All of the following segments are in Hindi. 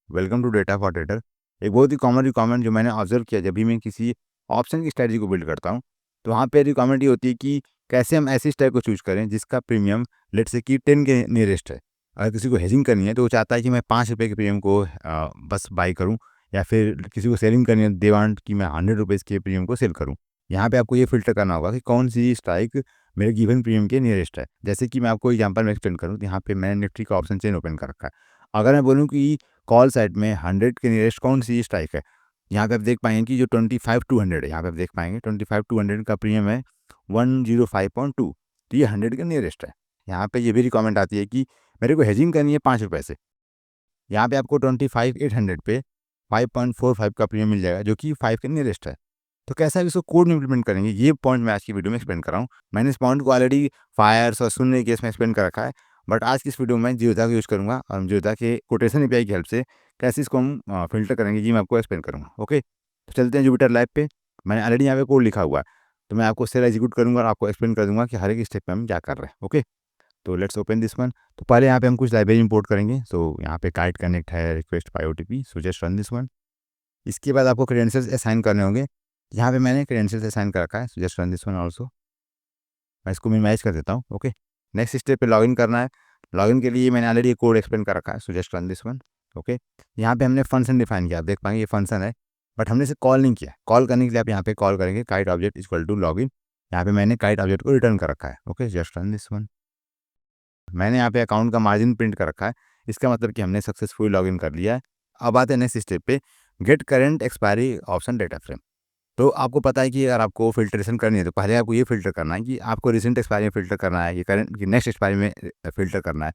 Welcome to data for trader. एक बहुत ही कॉमन रिक्वायरमेंट जो मैंने ऑब्जर्व किया जब भी मैं किसी ऑप्शन की स्ट्रेटजी को बिल्ड करता हूँ, तो वहाँ पे रिक्वायरमेंट ये होती है कि कैसे हम ऐसी स्ट्रैटेजी को चूज़ करें जिसका प्रीमियम लेट्स से कि 10 के नियरेस्ट है। अगर किसी को हेजिंग करनी है तो वो चाहता है कि मैं 5 रुपये के प्रीमियम को बस बाई करूँ, या फिर किसी को सेलिंग करनी है, दे वांट कि मैं 100 रुपीज़ के प्रीमियम को सेल करूँ। यहाँ पे आपको ये फ़िल्टर करना होगा कि कौन सी स्ट्राइक मेरे गिवन प्रीमियम के नियरेस्ट है। जैसे कि मैं आपको एग्जांपल में एक्सप्लेन करूँ, तो यहाँ पे मैंने निफ्टी का ऑप्शन चेन ओपन कर रखा है। अगर मैं बोलूँ कि कॉल साइड में 100 के नियरेस्ट कौन सी स्ट्राइक है, यहाँ पे आप देख पाएंगे कि जो 25 टू 100 है, यहाँ पे आप देख पाएंगे 25 टू 100 का प्रीमियम है 105.2, तो ये 100 के नियरेस्ट है। यहाँ पे ये भी रिक्वायरमेंट आती है कि मेरे को हेजिंग करनी है 5 रुपये से, यहाँ पे आपको 25,800 पे 5.45 का प्रीमियम मिल जाएगा जो कि 5 के नियरेस्ट है। तो कैसे आप इसको कोड में इम्प्लीमेंट करेंगे, ये पॉइंट मैं आज की वीडियो में एक्सप्लेन कर रहा हूँ। मैंने इस पॉइंट को ऑलरेडी फायर्स और शून्य केस में एक्सप्लेन कर रखा है, बट आज की इस वीडियो में जियोदा का यूज़ करूँगा और जियोदा के कोटेशन एपीआई की हेल्प से कैसे इसको हम फ़िल्टर करेंगे, ये मैं आपको एक्सप्लेन करूँगा। ओके, तो चलते हैं जुपिटर लैब पे। मैंने ऑलरेडी यहाँ पे कोड लिखा हुआ है, तो मैं आपको सेल एग्जीक्यूट करूँगा और आपको एक्सप्लेन कर दूँगा कि हर एक स्टेप में हम क्या कर रहे हैं। ओके, तो लेट्स ओपन दिस वन। तो पहले यहाँ पे हम कुछ लाइब्रेरी इंपोर्ट करेंगे। सो यहाँ पे काइट कनेक्ट है, request bye OTP, so just run this one. इसके बाद आपको क्रेडेंशियल्स असाइन करने होंगे। यहाँ पे मैंने क्रेडेंशियल्स असाइन कर रखा है, so just run this one also. मैं इसको मिनिमाइज कर देता हूँ। ओके, नेक्स्ट स्टेप पे लॉगिन करना है। लॉगिन के लिए मैंने ऑलरेडी कोड एक्सप्लेन कर रखा है, so just run this one. Okay, यहाँ पे हमने फंक्शन डिफाइन किया, आप देख पाएंगे ये फंक्शन है, बट हमने इसे कॉल नहीं किया। कॉल करने के लिए आप यहाँ पे कॉल करेंगे kite object equal to login. यहाँ पे मैंने काइट ऑब्जेक्ट को रिटर्न कर रखा है। Okay, just run this one. मैंने यहाँ पे अकाउंट का मार्जिन प्रिंट कर रखा है, इसका मतलब कि हमने सक्सेसफुली लॉगिन कर लिया है। अब आते हैं नेक्स्ट स्टेप पे, get current expiry option data frame. तो आपको पता है कि अगर आपको फ़िल्ट्रेशन करनी है तो पहले आपको ये फ़िल्टर करना है कि आपको रिसेंट एक्सपायरी में फ़िल्टर करना है, ये करंट की नेक्स्ट एक्सपायरी में फ़िल्टर करना है।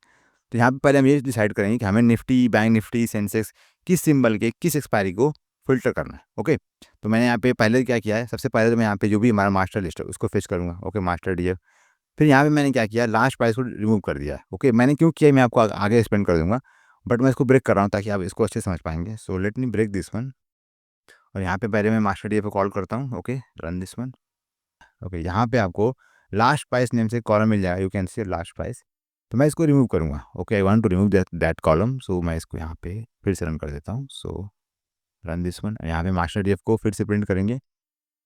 तो यहाँ पे पहले हम ये डिसाइड करेंगे कि हमें निफ्टी, बैंक निफ्टी, सेंसेक्स किस सिंबल के किस एक्सपायरी को फ़िल्टर करना है। ओके, तो मैंने यहाँ पे पहले क्या किया है, सबसे पहले तो मैं यहाँ पे जो भी हमारा मास्टर लिस्ट है उसको फेच करूँगा। Okay, master DF. फिर यहाँ पे मैंने क्या किया, लास्ट प्राइस को रिमूव कर दिया है। ओके, मैंने क्यों किया मैं आपको आगे एक्सप्लेन कर दूँगा, बट मैं इसको ब्रेक कर रहा हूँ ताकि आप इसको अच्छे से समझ पाएँगे। So let me break this one. और यहाँ पे पहले मैं मास्टर डीएफ पे कॉल करता हूँ। Okay, run this one. Okay, यहाँ पे आपको लास्ट प्राइस नेम से कॉलम मिल जाएगा, you can see last price. तो मैं इसको रिमूव करूँगा। Okay, I want to remove that column, so मैं इसको यहाँ पे फिर से रन कर देता हूँ। सो रन दिस वन। यहाँ पे मास्टर डीएफ को फिर से प्रिंट करेंगे,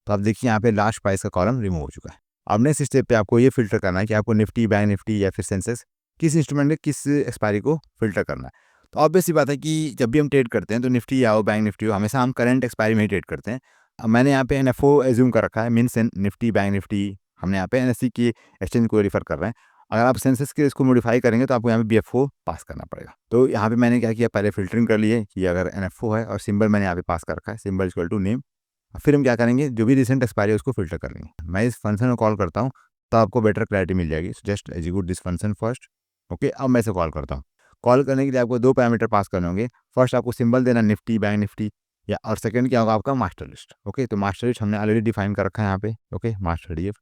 तो आप देखिए यहाँ पे लास्ट प्राइस का कॉलम रिमूव हो चुका है। अब नेक्स्ट स्टेप पे आपको ये फिल्टर करना है कि आपको निफ्टी, बैंक निफ्टी या फिर सेंसेक्स किस इंस्ट्रूमेंट में किस एक्सपायरी को फिल्टर करना है। तो ऑब्वियस सी बात है कि जब भी हम ट्रेड करते हैं तो निफ्टी या हो बैंक निफ्टी हो, हमेशा हम करंट एक्सपायरी में ही ट्रेड करते हैं। अब मैंने यहाँ पे एनएफओ एज्यूम कर रखा है, मीन्स निफ्टी बैंक निफ्टी हमने यहाँ पे एनएससी की एक्सचेंज को रेफर कर रहे हैं। अगर आप सेंसेक्स के इसको मॉडिफाई करेंगे तो आपको यहाँ पे बीएफओ पास करना पड़ेगा। तो यहाँ पे मैंने क्या किया, पहले फिल्टरिंग कर लिए कि अगर एनएफओ है और सिंबल मैंने यहाँ पे पास कर रखा है, सिंबल इक्वल टू नेम। फिर हम क्या करेंगे, जो भी रिसेंट एक्सपायरी है उसको फिल्टर कर लेंगे। मैं इस फंक्शन को कॉल करता हूँ तो आपको बेटर क्लैरिटी मिल जाएगी। Just execute this function first. Okay, अब मैं इसे कॉल करता हूँ। कॉल करने के लिए आपको दो पैरामीटर पास करने होंगे। फर्स्ट आपको सिंबल देना निफ्टी, बैंक निफ्टी, या और सेकंड क्या होगा आपका मास्टर लिस्ट। ओके, तो मास्टर लिस्ट हमने ऑलरेडी डिफाइन कर रखा है यहाँ पे। Okay, master DF,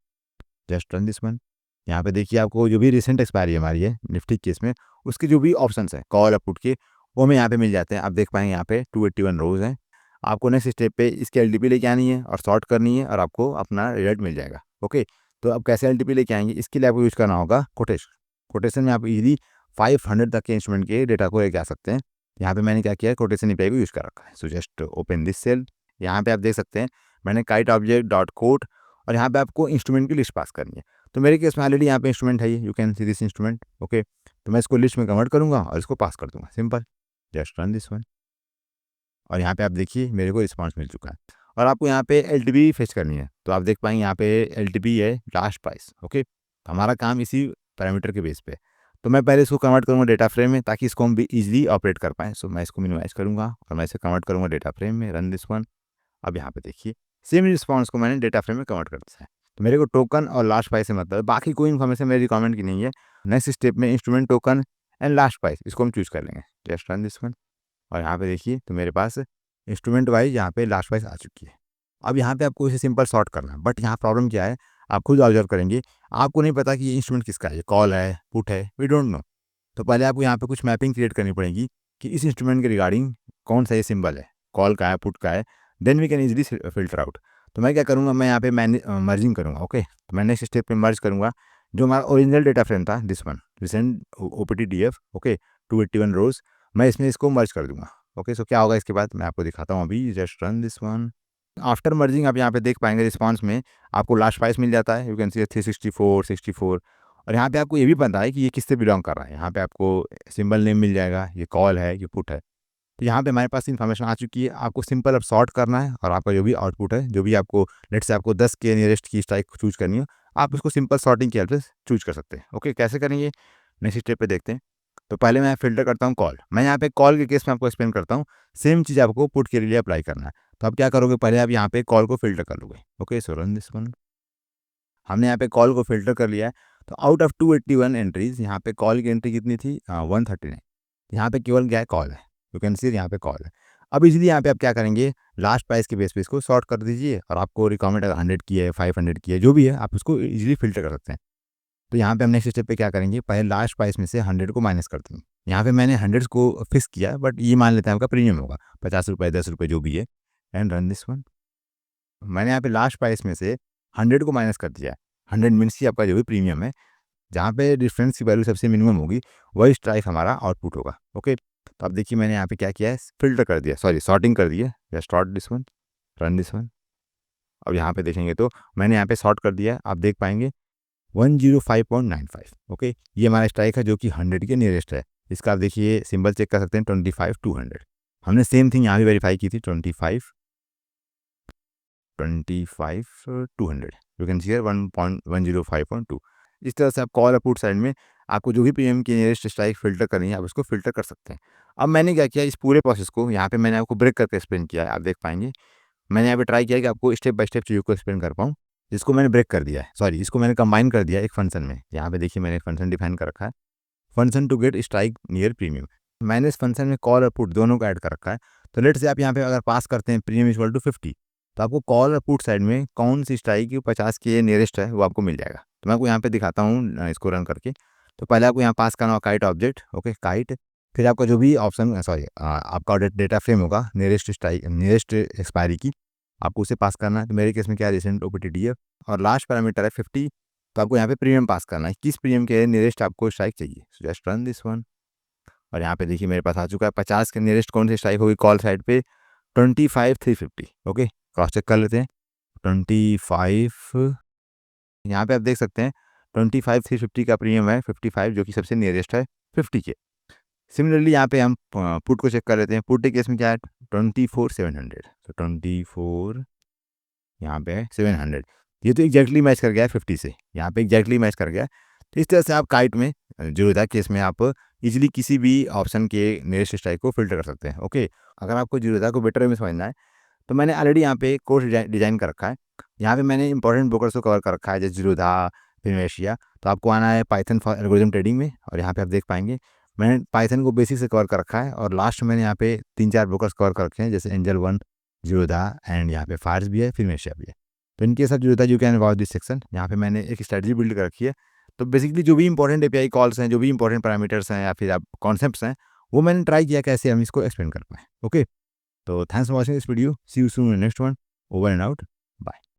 just run this one. यहाँ पे देखिए आपको जो भी रिसेंट एक्सपायरी हमारी है निफ्टी केस में, उसके जो भी ऑप्शन है कॉल या पुट के, वो हमें यहाँ पे मिल जाते हैं। आप देख पाएंगे यहाँ पे 281 रोज हैं। आपको नेक्स्ट स्टेप पे इसकी एलटीपी लेके आनी है और सॉर्ट करनी है और आपको अपना रिजल्ट मिल जाएगा। ओके, तो अब कैसे एलटीपी लेके आएंगे, इसके लिए आपको यूज़ करना होगा कोटेशन। कोटेशन में आप इजीली 500 तक के इंस्ट्रूमेंट के डेटा को लेके आ सकते हैं। यहाँ पे मैंने क्या किया, कोटेशन एपीआई को यूज़ कर रखा है। So just open this cell. यहाँ पे आप देख सकते हैं मैंने काइट ऑब्जेक्ट डॉट कोड, और यहाँ पे आपको इंस्ट्रूमेंट की लिस्ट पास करनी है। तो मेरे केस में ऑलरेडी यहाँ पे इंस्ट्रूमेंट है, ये you can see this instrument. Okay, तो मैं इसको लिस्ट में कन्वर्ट करूँगा और इसको पास कर दूंगा, simple. Just run this one. और यहाँ पे आप देखिए मेरे को रिस्पांस मिल चुका है। और आपको यहाँ पे एलटीपी फेच करनी है, तो आप देख पाएंगे यहाँ पे एलटीपी है लास्ट प्राइस। ओके, तो हमारा काम इसी पैरामीटर के बेस पे है। तो मैं पहले इसको कन्वर्ट करूँगा डेटा फ्रेम में ताकि इसको हम भी ईजिली ऑपरेट कर पाएँ। सो मैं इसको मिनिमाइज करूँगा और मैं इसे कन्वर्ट करूँगा डेटा फ्रेम में। Run this one. अब यहाँ पे देखिए सेम रिस्पॉन्स को मैंने डेटा फ्रेम में कन्वर्ट कर दिया है। तो मेरे को टोकन और लास्ट प्राइस से मतलब बाकी कोई इन्फॉर्मेशन मेरी रिक्वायरमेंट की नहीं है। नेक्स्ट स्टेप में instrument token and last price इसको हम चूज़ कर लेंगे। Just run this one. और यहाँ पे देखिए तो मेरे पास इंस्ट्रूमेंट वाइज यहाँ पे लास्ट प्राइस आ चुकी है। अब यहाँ पे आपको इसे सिंपल सॉर्ट करना है, बट यहाँ प्रॉब्लम क्या है, आप खुद ऑब्जर्व करेंगे, आपको नहीं पता कि ये इंस्ट्रूमेंट किसका है, कॉल है, पुट है, वी डोंट नो। तो पहले आपको यहाँ पे कुछ मैपिंग क्रिएट करनी पड़ेगी कि इस इंस्ट्रूमेंट के रिगार्डिंग कौन सा ये सिंबल है, कॉल का है, पुट का है, then we can easily filter out. तो मैं क्या करूँगा, मैं यहाँ पे मर्जिंग करूँगा। ओके, तो मैं नेक्स्ट स्टेप पे मर्ज करूँगा जो हमारा ओरिजिनल डेटा फ्रेम था, this one recent OPT DF. Okay, 281 रोज, मैं इसमें इसको मर्ज कर दूंगा। ओके, सो क्या होगा इसके बाद मैं आपको दिखाता हूँ अभी। Just run this one. After merging आप यहाँ पे देख पाएंगे रिस्पॉन्स में आपको लास्ट प्राइस मिल जाता है। यू कैन सी 364 64। और यहाँ पे आपको ये भी पता है कि ये किससे बिलोंग कर रहा है। यहाँ पे आपको सिंबल नेम मिल जाएगा, ये कॉल है, ये पुट है। तो यहाँ पे हमारे पास इन्फॉर्मेशन आ चुकी है। आपको सिंपल अब सॉर्ट करना है और आपका जो भी आउटपुट है, जो भी आपको लेट्स से आपको 10 के नियरेस्ट की स्ट्राइक चूज करनी हो, आप उसको सिंपल सॉर्टिंग की हेल्प से चूज कर सकते हैं। ओके, कैसे करेंगे नेक्स्ट स्टेप पे देखते हैं। तो पहले मैं फ़िल्टर करता हूँ कॉल। मैं यहाँ पे कॉल के केस में आपको एक्सप्लेन करता हूँ। सेम चीज़ आपको पुट के लिए अप्लाई करना है। तो आप क्या करोगे, पहले आप यहाँ पे कॉल को फ़िल्टर कर लोगे। Okay, so run this one. हमने यहाँ पे कॉल को फ़िल्टर कर लिया है। तो आउट ऑफ 281 एंट्रीज़ यहाँ पे कॉल की एंट्री कितनी थी? 139। यहाँ पे केवल क्या है? कॉल है। यू कैन सी यहाँ पे कॉल है। अब इज़िली यहाँ पे आप क्या करेंगे, लास्ट प्राइस के बेस पे इसको सॉर्ट कर दीजिए और आपको रिक्वायरमेंट अगर 100 की है, 500 की है, जो भी है, आप उसको इज़िली फ़िल्टर कर सकते हैं। तो यहाँ पे हम नेक्स्ट स्टेप पे क्या करेंगे, पहले लास्ट प्राइस में से 100 को माइनस कर देंगे। यहाँ पे मैंने 100 को फिक्स किया, बट ये मान लेते हैं आपका प्रीमियम होगा, ₹50, ₹10 जो भी है। And run this one. मैंने यहाँ पे लास्ट प्राइस में से 100 को माइनस कर दिया है। 100 मीन्स कि आपका जो भी प्रीमियम है, जहाँ पे डिफरेंस की वैल्यू सबसे मिनिमम होगी, वही स्ट्राइक हमारा आउटपुट होगा। ओके, तो अब देखिए मैंने यहाँ पे क्या किया है, फ़िल्टर कर दिया, सॉरी सॉर्टिंग कर दी है। Just sort this one, run this one. अब यहाँ पे देखेंगे तो मैंने यहाँ पे सॉर्ट कर दिया है। आप देख पाएंगे 105.95। ओके, ये हमारा स्ट्राइक है जो कि 100 के नियरेस्ट है। इसका आप देखिए सिंबल चेक कर सकते हैं, 25 200। हमने सेम थिंग यहाँ भी वेरीफाई की थी, 25 200। यू कैन सी 1.105.2। इस तरह से आप कॉल और पुट साइड में आपको जो भी पीएम की नियरेस्ट स्ट्राइक फ़िल्टर करनी है, आप उसको फ़िल्टर कर सकते हैं। अब मैंने क्या किया, इस पूरे प्रोसेस को यहाँ पे मैंने आपको ब्रेक करके एक्सप्लेन किया है। आप देख पाएंगे मैंने यहाँ पे ट्राई किया कि आपको स्टेप बाय स्टेप चीज़ों को एक्सप्लेन कर पाऊँ, जिसको मैंने ब्रेक कर दिया है, सॉरी इसको मैंने कंबाइन कर दिया एक फंक्शन में। यहाँ पे देखिए मैंने फंक्शन डिफाइन कर रखा है, function to get strike near premium. मैंने इस फंक्शन में कॉल और पुट दोनों को ऐड कर रखा है। तो लेट से आप यहाँ पे अगर पास करते हैं प्रीमियम इक्वल टू 50, तो आपको कॉल और पुट साइड में कौन सी स्ट्राइक 50 के नियरेस्ट है वो आपको मिल जाएगा। तो मैं आपको यहाँ पे दिखाता हूँ इसको रन करके। तो पहले आपको यहाँ पास करना होगा काइट ऑब्जेक्ट। ओके, काइट, फिर आपका जो भी ऑप्शन सॉरी आपका डेटा फ्रेम होगा नियरेस्ट स्ट्राइक नियरेस्ट एक्सपायरी की, आपको उसे पास करना है। तो मेरे केस में क्या है, रिसेंट ओपीटीडी है और लास्ट पैरामीटर है 50। तो आपको यहाँ पे प्रीमियम पास करना है, किस प्रीमियम के नियरेस्ट आपको स्ट्राइक चाहिए। So just run this one. और यहाँ पे देखिए मेरे पास आ चुका है 50 के नियरेस्ट कौन सी स्ट्राइक होगी कॉल साइड पे, 25 350। ओके, क्रॉस चेक कर लेते हैं। 25 यहाँ पे आप देख सकते हैं 25 350 का प्रीमियम है 55, जो कि सबसे नियरेस्ट है 50 के। सिमिलरली यहाँ पे हम पुट को चेक कर लेते हैं। पुट के केस में क्या है, 24 700। तो 24 यहाँ पे है 700। ये तो एग्जैक्टली मैच कर गया है 50 से, यहाँ पे एग्जैक्टली मैच कर गया है। तो इस तरह से आप काइट में जीरोधा केस में आप इजीली किसी भी ऑप्शन के नियरेस्ट स्ट्राइक को फिल्टर कर सकते हैं। ओके, अगर आपको जीरोधा को बेटर वे में समझना है तो मैंने ऑलरेडी यहाँ पे कोर्स डिजाइन कर रखा है। यहाँ पे मैंने इंपॉर्टेंट ब्रोकर्स को कवर कर रखा है, जैसे जीरोधा, फिनमेशिया। तो आपको आना है पाइथन फॉर एल्गोरिथम ट्रेडिंग में, और यहाँ पे आप देख पाएंगे मैंने पाइथन को बेसिक से कवर कर रखा है। और लास्ट में मैंने यहाँ पे 3-4 ब्रोकर्स कवर कर रखे हैं, जैसे एंजल वन, जीरोधा एंड यहाँ पे फार्स भी है, फिनमेशिया भी है। तो इनके साथ Zerodha you can watch this section. यहाँ पे मैंने एक स्ट्रेटजी बिल्ड कर रखी है। तो बेसिकली जो भी इंपॉर्टेंट एपीआई कॉल्स हैं, जो भी इंपॉर्टेंट पैरामीटर्स हैं या फिर आप कॉन्सेप्ट्स हैं, वो मैंने ट्राई किया कैसे हम इसको एक्सप्लेन कर पाएँ। ओके, तो thanks for watching this video, see you soon in next one, over and out.